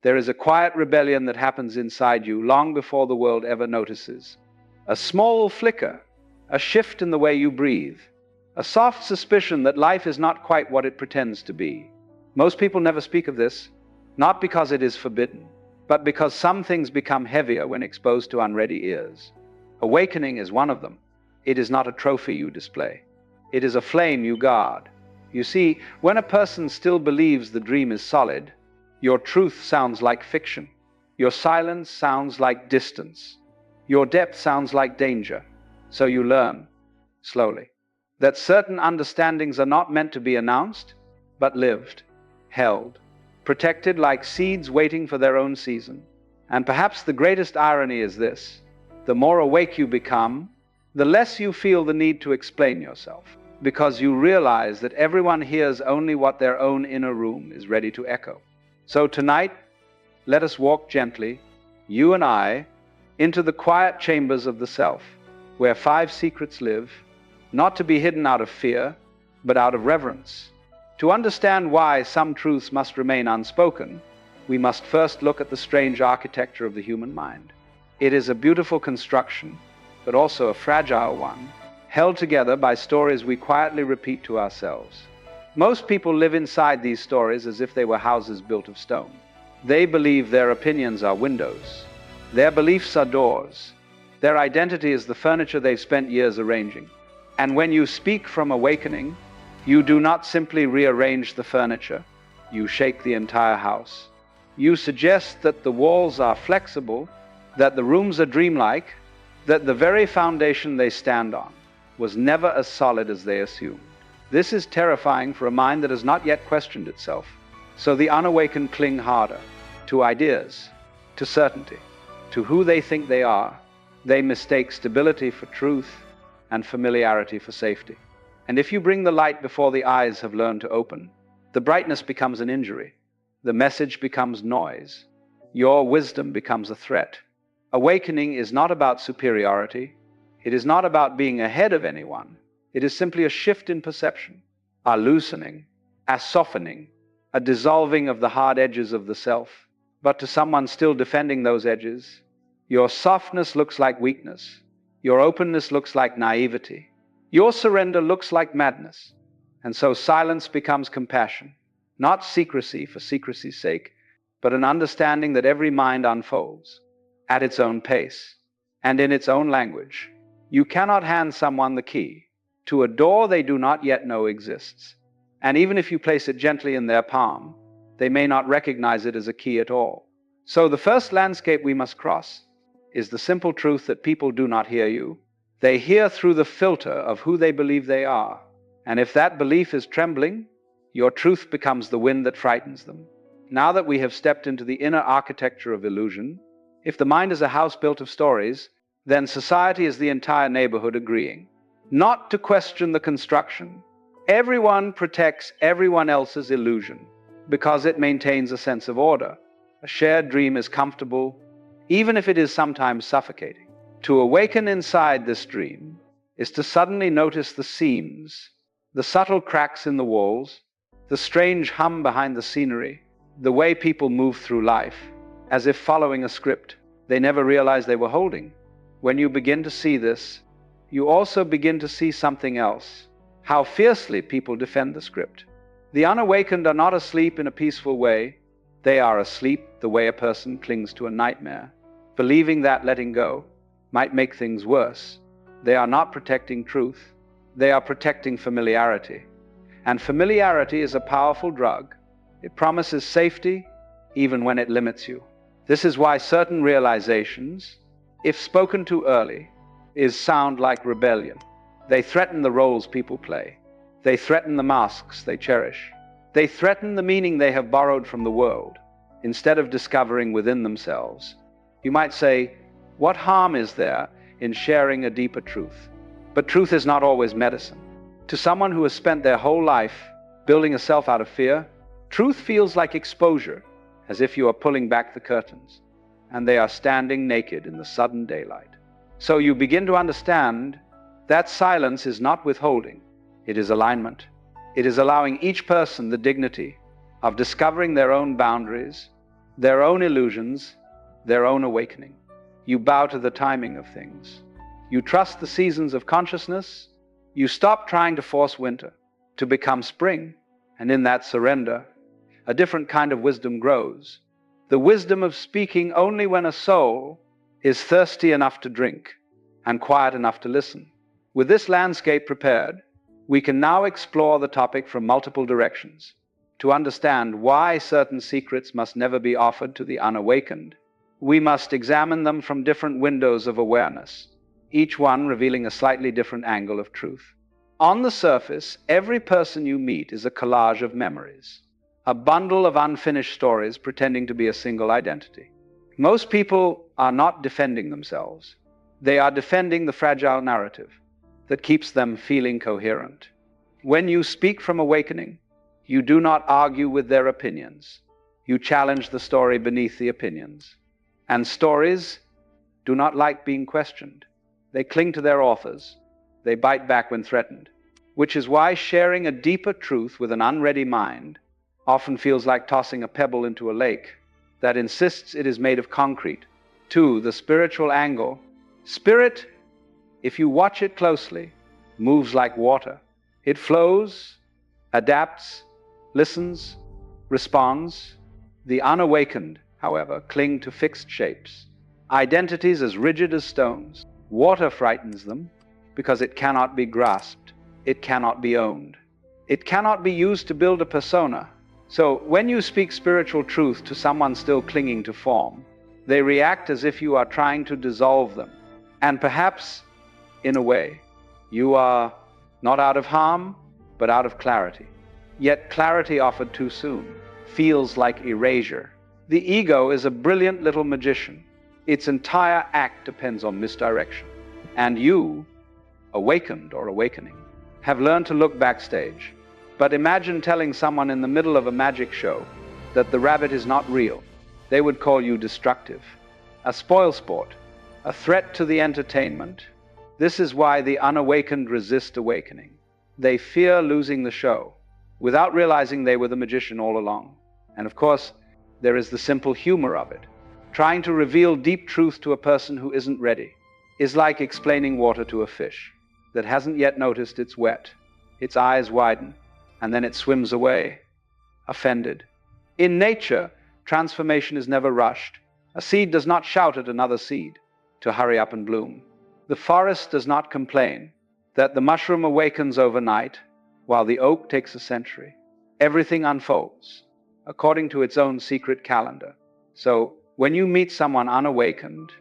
There is a quiet rebellion that happens inside you long before the world ever notices. A small flicker, a shift in the way you breathe, a soft suspicion that life is not quite what it pretends to be. Most people never speak of this, not because it is forbidden, but because some things become heavier when exposed to unready ears. Awakening is one of them. It is not a trophy you display. It is a flame you guard. You see, when a person still believes the dream is solid, your truth sounds like fiction. Your silence sounds like distance. Your depth sounds like danger. So you learn, slowly, that certain understandings are not meant to be announced, but lived, held, protected like seeds waiting for their own season. And perhaps the greatest irony is this: the more awake you become, the less you feel the need to explain yourself, because you realize that everyone hears only what their own inner room is ready to echo. So tonight, let us walk gently, you and I, into the quiet chambers of the self, where 5 secrets live, not to be hidden out of fear, but out of reverence. To understand why some truths must remain unspoken, we must first look at the strange architecture of the human mind. It is a beautiful construction, but also a fragile one, held together by stories we quietly repeat to ourselves. Most people live inside these stories as if they were houses built of stone. They believe their opinions are windows. Their beliefs are doors. Their identity is the furniture they've spent years arranging. And when you speak from awakening, you do not simply rearrange the furniture, you shake the entire house. You suggest that the walls are flexible, that the rooms are dreamlike, that the very foundation they stand on was never as solid as they assumed. This is terrifying for a mind that has not yet questioned itself. So the unawakened cling harder to ideas, to certainty, to who they think they are. They mistake stability for truth and familiarity for safety. And if you bring the light before the eyes have learned to open, the brightness becomes an injury. The message becomes noise. Your wisdom becomes a threat. Awakening is not about superiority. It is not about being ahead of anyone. It is simply a shift in perception, a loosening, a softening, a dissolving of the hard edges of the self. But to someone still defending those edges, your softness looks like weakness. Your openness looks like naivety. Your surrender looks like madness. And so silence becomes compassion, not secrecy for secrecy's sake, but an understanding that every mind unfolds at its own pace and in its own language. You cannot hand someone the key to a door they do not yet know exists. And even if you place it gently in their palm, they may not recognize it as a key at all. So the first landscape we must cross is the simple truth that people do not hear you. They hear through the filter of who they believe they are. And if that belief is trembling, your truth becomes the wind that frightens them. Now that we have stepped into the inner architecture of illusion, if the mind is a house built of stories, then society is the entire neighborhood agreeing not to question the construction. Everyone protects everyone else's illusion because it maintains a sense of order. A shared dream is comfortable, even if it is sometimes suffocating. To awaken inside this dream is to suddenly notice the seams, the subtle cracks in the walls, the strange hum behind the scenery, the way people move through life, as if following a script they never realized they were holding. When you begin to see this, you also begin to see something else: how fiercely people defend the script. The unawakened are not asleep in a peaceful way. They are asleep the way a person clings to a nightmare, believing that letting go might make things worse. They are not protecting truth. They are protecting familiarity. And familiarity is a powerful drug. It promises safety even when it limits you. This is why certain realizations, if spoken too early, sound like rebellion. They threaten the roles people play. They threaten the masks they cherish. They threaten the meaning they have borrowed from the world, instead of discovering within themselves. You might say, what harm is there in sharing a deeper truth? But truth is not always medicine. To someone who has spent their whole life building a self out of fear, truth feels like exposure, as if you are pulling back the curtains, and they are standing naked in the sudden daylight. So you begin to understand that silence is not withholding, it is alignment. It is allowing each person the dignity of discovering their own boundaries, their own illusions, their own awakening. You bow to the timing of things. You trust the seasons of consciousness. You stop trying to force winter to become spring, and in that surrender, a different kind of wisdom grows. The wisdom of speaking only when a soul is thirsty enough to drink and quiet enough to listen. With this landscape prepared, we can now explore the topic from multiple directions to understand why certain secrets must never be offered to the unawakened. We must examine them from different windows of awareness, each one revealing a slightly different angle of truth. On the surface, every person you meet is a collage of memories, a bundle of unfinished stories pretending to be a single identity. Most people are not defending themselves. They are defending the fragile narrative that keeps them feeling coherent. When you speak from awakening, you do not argue with their opinions. You challenge the story beneath the opinions. And stories do not like being questioned. They cling to their authors. They bite back when threatened, which is why sharing a deeper truth with an unready mind often feels like tossing a pebble into a lake that insists it is made of concrete. 2. The spiritual angle. Spirit, if you watch it closely, moves like water. It flows, adapts, listens, responds. The unawakened, however, cling to fixed shapes, identities as rigid as stones. Water frightens them because it cannot be grasped, it cannot be owned, it cannot be used to build a persona. So when you speak spiritual truth to someone still clinging to form, they react as if you are trying to dissolve them. And perhaps, in a way, you are not out of harm, but out of clarity. Yet clarity offered too soon feels like erasure. The ego is a brilliant little magician. Its entire act depends on misdirection. And you, awakened or awakening, have learned to look backstage. But imagine telling someone in the middle of a magic show that the rabbit is not real. They would call you destructive, a spoilsport, a threat to the entertainment. This is why the unawakened resist awakening. They fear losing the show, without realizing they were the magician all along. And of course, there is the simple humor of it. Trying to reveal deep truth to a person who isn't ready is like explaining water to a fish that hasn't yet noticed it's wet. Its eyes widen, and then it swims away, offended. In nature, transformation is never rushed. A seed does not shout at another seed to hurry up and bloom. The forest does not complain that the mushroom awakens overnight while the oak takes a century. Everything unfolds according to its own secret calendar. So when you meet someone unawakened,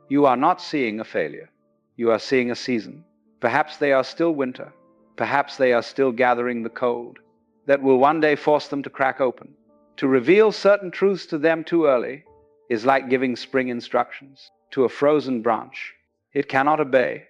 you are not seeing a failure. You are seeing a season. Perhaps they are still winter. Perhaps they are still gathering the cold that will one day force them to crack open. To reveal certain truths to them too early is like giving spring instructions to a frozen branch. It cannot obey.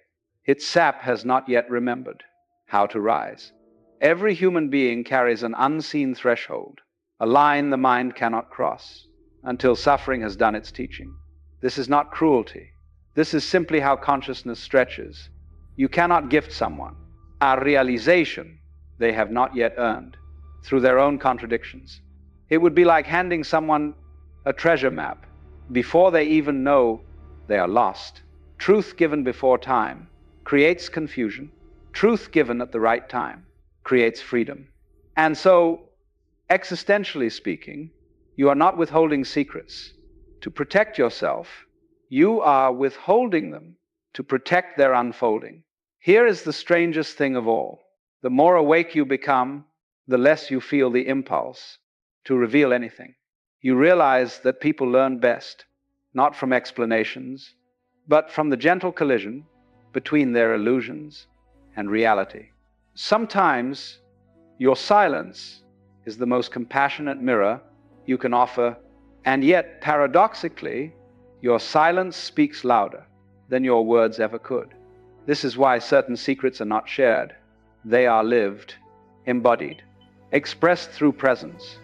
Its sap has not yet remembered how to rise. Every human being carries an unseen threshold, a line the mind cannot cross until suffering has done its teaching. This is not cruelty. This is simply how consciousness stretches. You cannot gift someone a realization they have not yet earned through their own contradictions. It would be like handing someone a treasure map before they even know they are lost. Truth given before time creates confusion. Truth given at the right time creates freedom. And so, existentially speaking, you are not withholding secrets to protect yourself. You are withholding them to protect their unfolding. Here is the strangest thing of all. The more awake you become, the less you feel the impulse to reveal anything. You realize that people learn best, not from explanations, but from the gentle collision between their illusions and reality. Sometimes your silence is the most compassionate mirror you can offer, and yet, paradoxically, your silence speaks louder than your words ever could. This is why certain secrets are not shared. They are lived, embodied, expressed through presence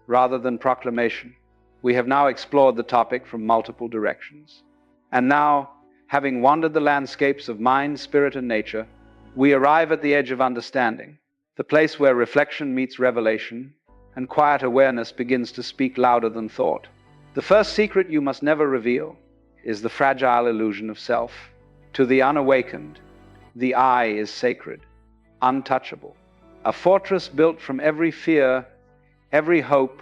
rather than proclamation. We have now explored the topic from multiple directions. And now, having wandered the landscapes of mind, spirit, and nature, we arrive at the edge of understanding, the place where reflection meets revelation and quiet awareness begins to speak louder than thought. The first secret you must never reveal is the fragile illusion of self. To the unawakened, the I is sacred, untouchable, a fortress built from every fear, every hope,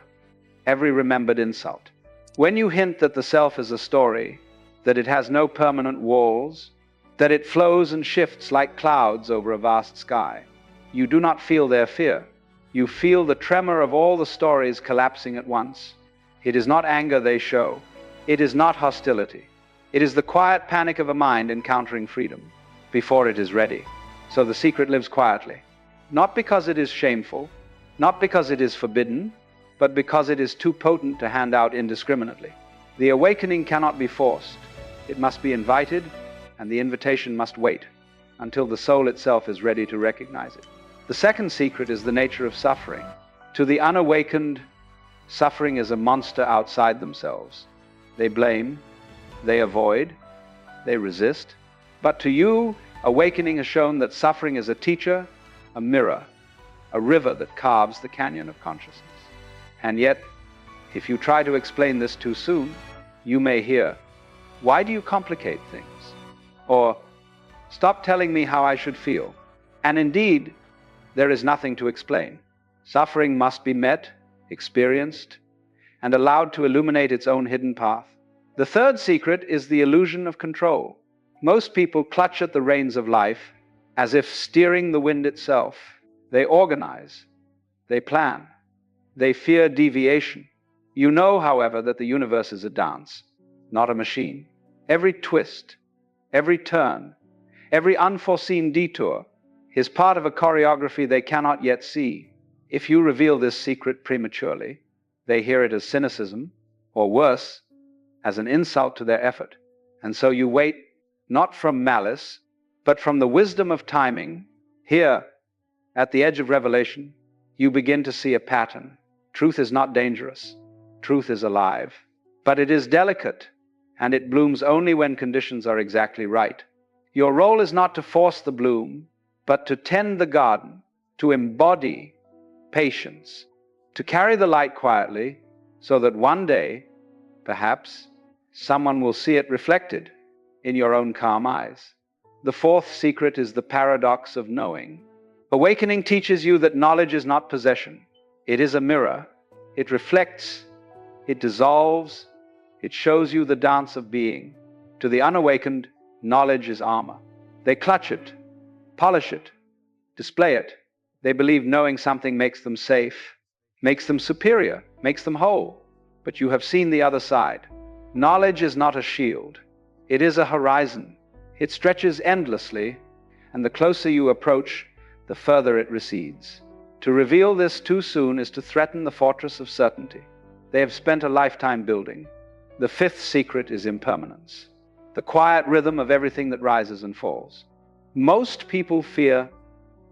every remembered insult. When you hint that the self is a story, that it has no permanent walls, that it flows and shifts like clouds over a vast sky, you do not feel their fear. You feel the tremor of all the stories collapsing at once. It is not anger they show. It is not hostility. It is the quiet panic of a mind encountering freedom before it is ready. So the secret lives quietly, not because it is shameful, not because it is forbidden, but because it is too potent to hand out indiscriminately. The awakening cannot be forced. It must be invited, and the invitation must wait until the soul itself is ready to recognize it. The second secret is the nature of suffering. To the unawakened, suffering is a monster outside themselves. They blame, they avoid, they resist. But to you, awakening has shown that suffering is a teacher, a mirror, a river that carves the canyon of consciousness. And yet, if you try to explain this too soon, you may hear, "Why do you complicate things?" Or, "Stop telling me how I should feel." And indeed, there is nothing to explain. Suffering must be met, experienced, and allowed to illuminate its own hidden path. The third secret is the illusion of control. Most people clutch at the reins of life as if steering the wind itself. They organize, they plan, they fear deviation. You know, however, that the universe is a dance, not a machine. Every twist, every turn, every unforeseen detour is part of a choreography they cannot yet see. If you reveal this secret prematurely, they hear it as cynicism, or worse, as an insult to their effort. And so you wait, not from malice, but from the wisdom of timing. Here, at the edge of revelation, you begin to see a pattern. Truth is not dangerous. Truth is alive. But it is delicate, and it blooms only when conditions are exactly right. Your role is not to force the bloom, but to tend the garden, to embody patience, to carry the light quietly, so that one day, perhaps, someone will see it reflected in your own calm eyes. The fourth secret is the paradox of knowing. Awakening teaches you that knowledge is not possession. It is a mirror. It reflects, it dissolves, it shows you the dance of being. To the unawakened, knowledge is armor. They clutch it, polish it, display it. They believe knowing something makes them safe, makes them superior, makes them whole. But you have seen the other side. Knowledge is not a shield. It is a horizon. It stretches endlessly, and the closer you approach, the further it recedes. To reveal this too soon is to threaten the fortress of certainty they have spent a lifetime building. The fifth secret is impermanence, the quiet rhythm of everything that rises and falls. Most people fear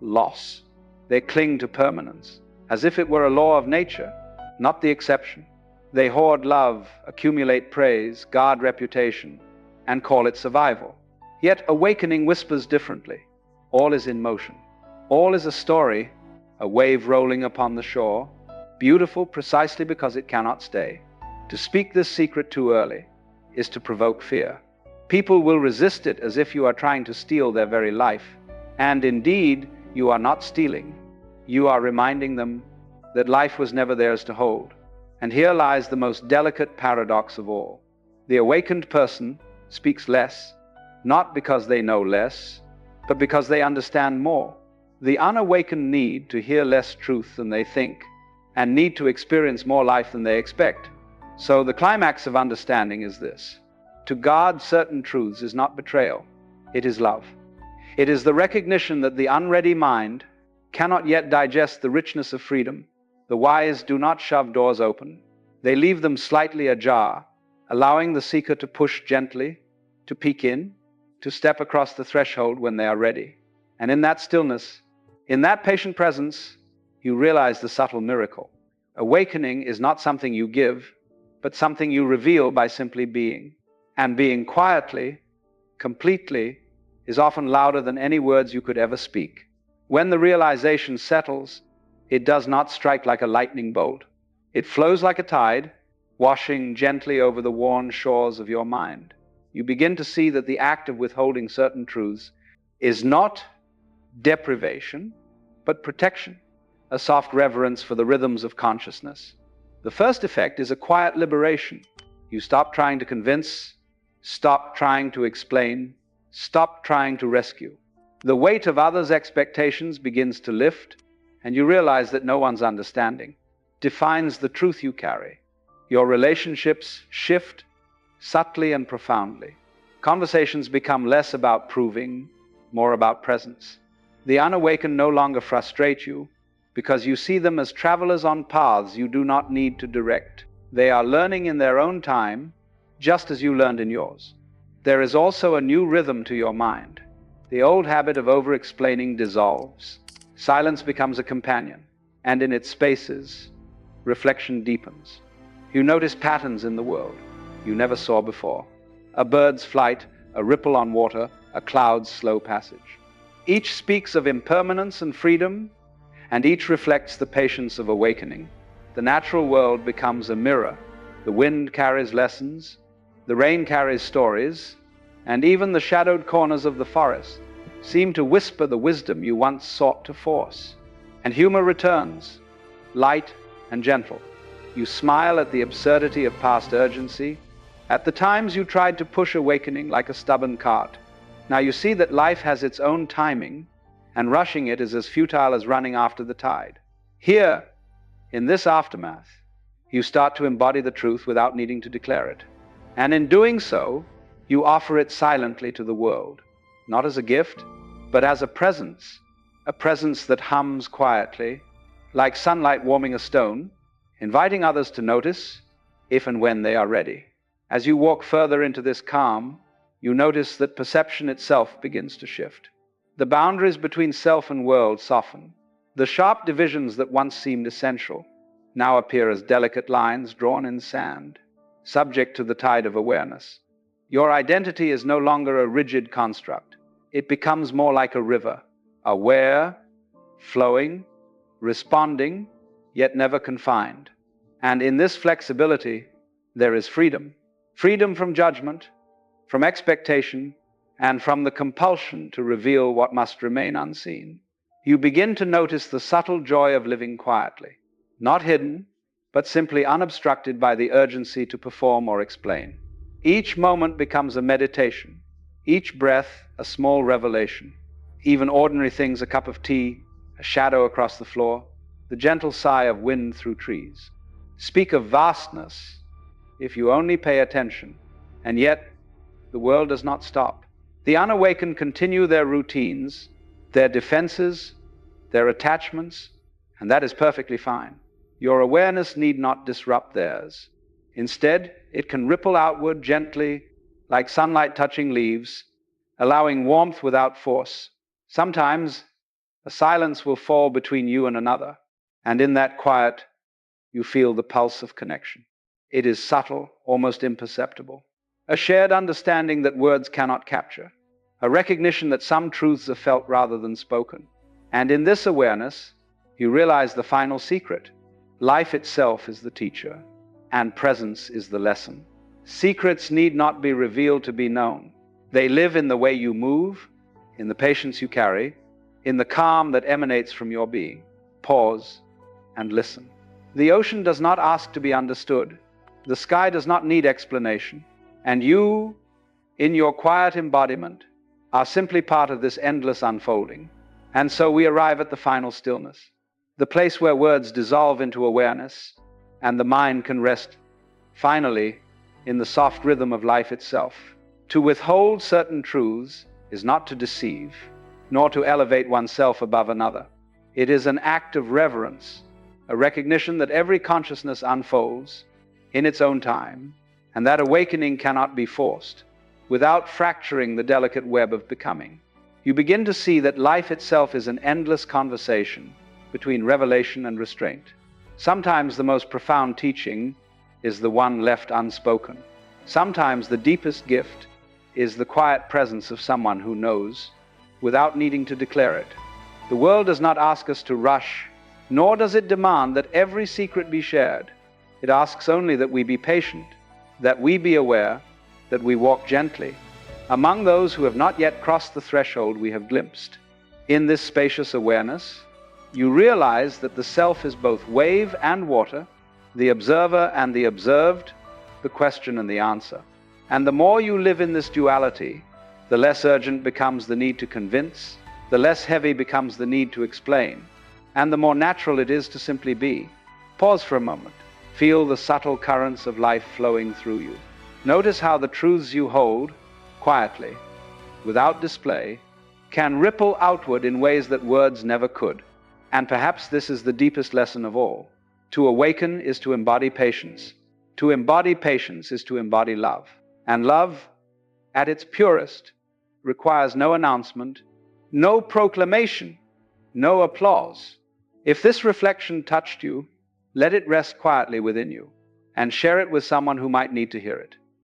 loss. They cling to permanence, as if it were a law of nature, not the exception. They hoard love, accumulate praise, guard reputation, and call it survival. Yet awakening whispers differently. All is in motion. All is a story, a wave rolling upon the shore, beautiful precisely because it cannot stay. To speak this secret too early is to provoke fear. People will resist it as if you are trying to steal their very life. And indeed, you are not stealing. You are reminding them that life was never theirs to hold. And here lies the most delicate paradox of all. The awakened person speaks less, not because they know less, but because they understand more. The unawakened need to hear less truth than they think, and need to experience more life than they expect. So the climax of understanding is this: to guard certain truths is not betrayal, it is love. It is the recognition that the unready mind cannot yet digest the richness of freedom. The wise do not shove doors open. They leave them slightly ajar, allowing the seeker to push gently, to peek in, to step across the threshold when they are ready. And in that stillness, in that patient presence, you realize the subtle miracle. Awakening is not something you give, but something you reveal by simply being. And being quietly, completely, is often louder than any words you could ever speak. When the realization settles, it does not strike like a lightning bolt. It flows like a tide, washing gently over the worn shores of your mind. You begin to see that the act of withholding certain truths is not deprivation, but protection, a soft reverence for the rhythms of consciousness. The first effect is a quiet liberation. You stop trying to convince, stop trying to explain, stop trying to rescue. The weight of others' expectations begins to lift, and you realize that no one's understanding defines the truth you carry. Your relationships shift subtly and profoundly. Conversations become less about proving, more about presence. The unawakened no longer frustrate you because you see them as travelers on paths you do not need to direct. They are learning in their own time, just as you learned in yours. There is also a new rhythm to your mind. The old habit of over-explaining dissolves. Silence becomes a companion, and in its spaces, reflection deepens. You notice patterns in the world you never saw before. A bird's flight, a ripple on water, a cloud's slow passage. Each speaks of impermanence and freedom, and each reflects the patience of awakening. The natural world becomes a mirror. The wind carries lessons, the rain carries stories, and even the shadowed corners of the forest seem to whisper the wisdom you once sought to force. And humor returns, light and gentle. You smile at the absurdity of past urgency, at the times you tried to push awakening like a stubborn cart. Now you see that life has its own timing, and rushing it is as futile as running after the tide. Here, in this aftermath, you start to embody the truth without needing to declare it. And in doing so, you offer it silently to the world, not as a gift, but as a presence that hums quietly, like sunlight warming a stone, inviting others to notice if and when they are ready. As you walk further into this calm, you notice that perception itself begins to shift. The boundaries between self and world soften. The sharp divisions that once seemed essential now appear as delicate lines drawn in sand, subject to the tide of awareness. Your identity is no longer a rigid construct. It becomes more like a river, aware, flowing, responding, yet never confined. And in this flexibility, there is freedom. Freedom from judgment, from expectation, and from the compulsion to reveal what must remain unseen. You begin to notice the subtle joy of living quietly, not hidden, but simply unobstructed by the urgency to perform or explain. Each moment becomes a meditation, each breath a small revelation. Even ordinary things, a cup of tea, a shadow across the floor, the gentle sigh of wind through trees, speak of vastness if you only pay attention. And yet, the world does not stop. The unawakened continue their routines, their defenses, their attachments, and that is perfectly fine. Your awareness need not disrupt theirs. Instead, it can ripple outward gently, like sunlight touching leaves, allowing warmth without force. Sometimes, a silence will fall between you and another, and in that quiet, you feel the pulse of connection. It is subtle, almost imperceptible. A shared understanding that words cannot capture. A recognition that some truths are felt rather than spoken. And in this awareness, you realize the final secret. Life itself is the teacher, and presence is the lesson. Secrets need not be revealed to be known. They live in the way you move, in the patience you carry, in the calm that emanates from your being. Pause and listen. The ocean does not ask to be understood. The sky does not need explanation. And you, in your quiet embodiment, are simply part of this endless unfolding. And so we arrive at the final stillness, the place where words dissolve into awareness and the mind can rest, finally, in the soft rhythm of life itself. To withhold certain truths is not to deceive, nor to elevate oneself above another. It is an act of reverence, a recognition that every consciousness unfolds in its own time, and that awakening cannot be forced without fracturing the delicate web of becoming. You begin to see that life itself is an endless conversation between revelation and restraint. Sometimes the most profound teaching is the one left unspoken. Sometimes the deepest gift is the quiet presence of someone who knows without needing to declare it. The world does not ask us to rush, nor does it demand that every secret be shared. It asks only that we be patient, that we be aware, that we walk gently among those who have not yet crossed the threshold we have glimpsed. In this spacious awareness, you realize that the self is both wave and water, the observer and the observed, the question and the answer. And the more you live in this duality, the less urgent becomes the need to convince, the less heavy becomes the need to explain, and the more natural it is to simply be. Pause for a moment. Feel the subtle currents of life flowing through you. Notice how the truths you hold, quietly, without display, can ripple outward in ways that words never could. And perhaps this is the deepest lesson of all. To awaken is to embody patience. To embody patience is to embody love. And love, at its purest, requires no announcement, no proclamation, no applause. If this reflection touched you, let it rest quietly within you, and share it with someone who might need to hear it.